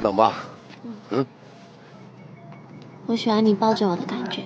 冷吗？嗯，我喜欢你抱着我的感觉。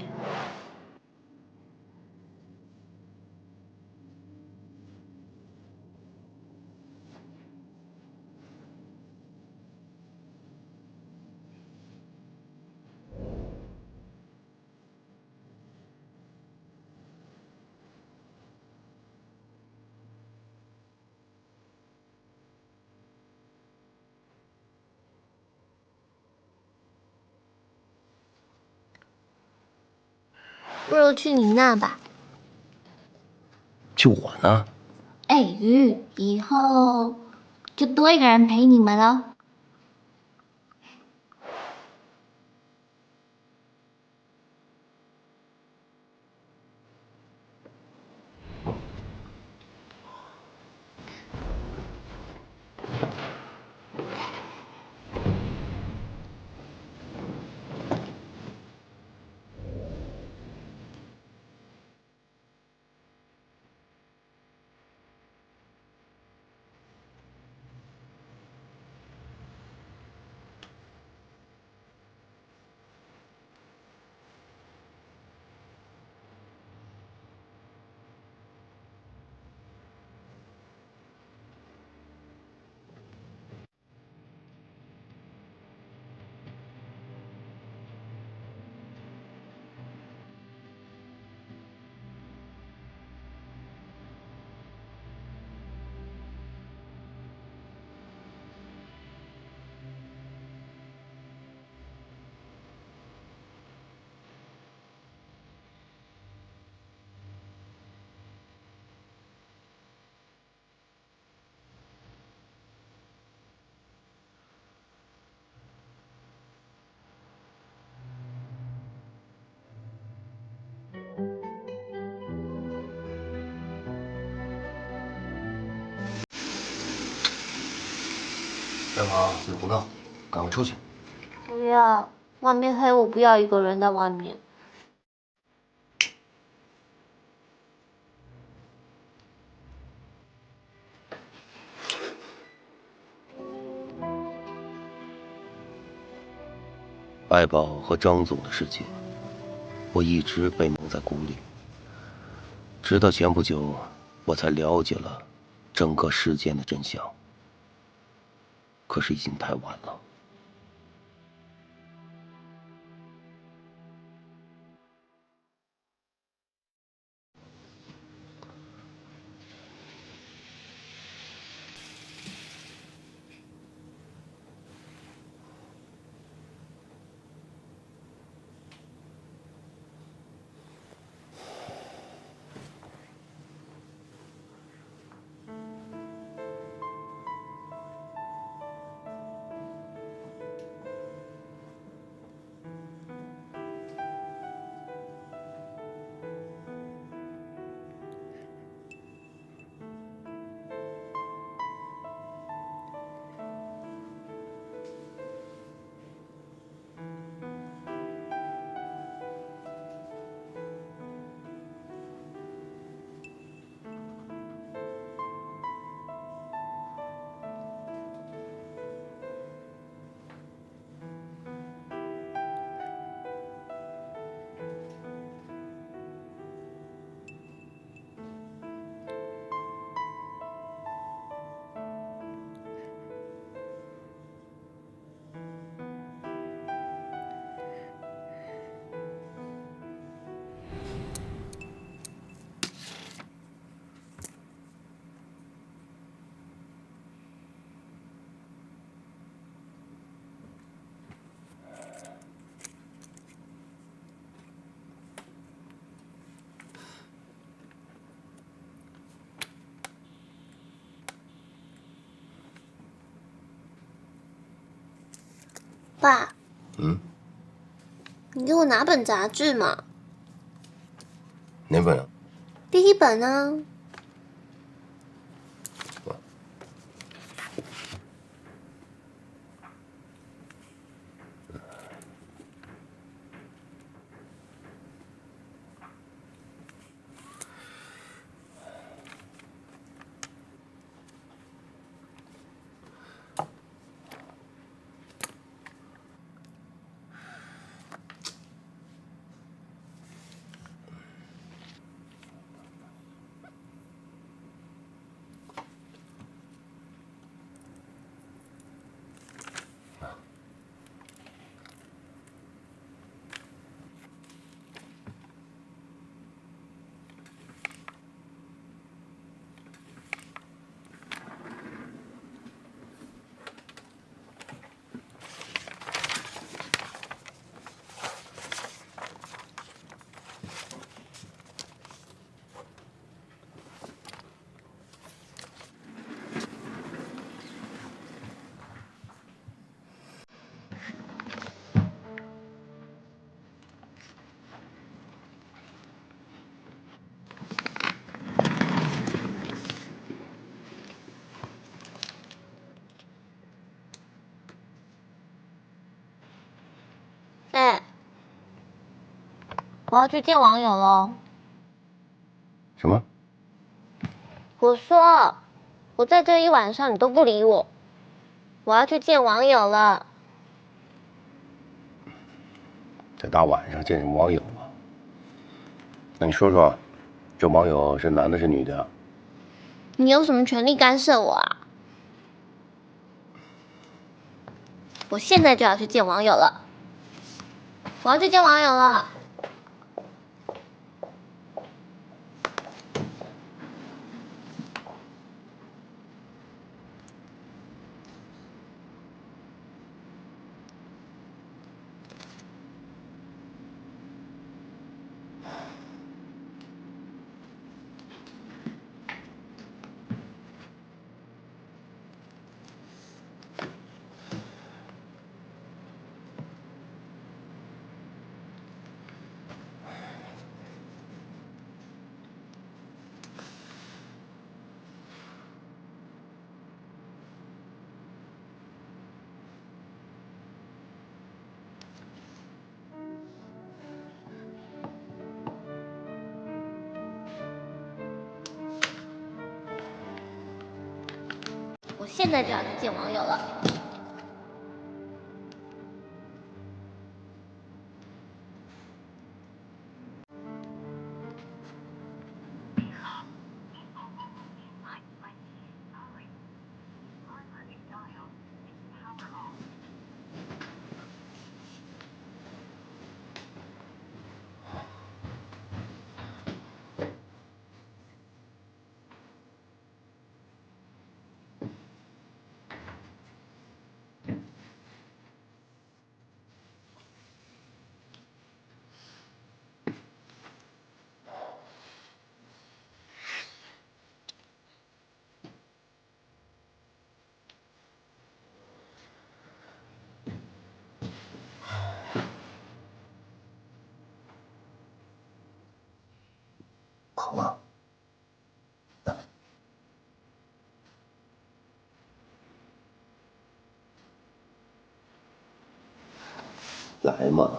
不如去你那吧。就我呢？哎，鱼，以后就多一个人陪你们喽。元芳，有不闹，赶快出去。不要，外面黑，我不要一个人在外面。爱宝和张总的事情，我一直被蒙在鼓里，直到前不久，我才了解了整个事件的真相。可是已经太晚了。爸，嗯，你给我拿本杂志嘛。哪本啊？第一本啊。我要去见网友了。什么？我说，我在这一晚上你都不理我，我要去见网友了。这大晚上见什么网友啊？那你说说，这网友是男的是女的？你有什么权利干涉我啊？我现在就要去见网友了，我要去见网友了。我现在就要去见网友了。好吗？来嘛，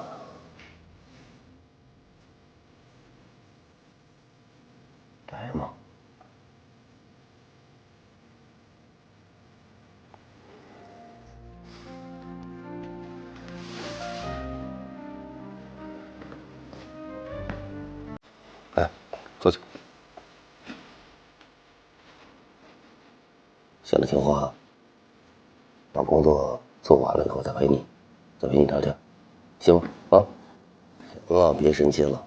来嘛。来，坐下。现在听话，把工作做完了以后再陪你聊天，行吗？啊，行了，别生气了。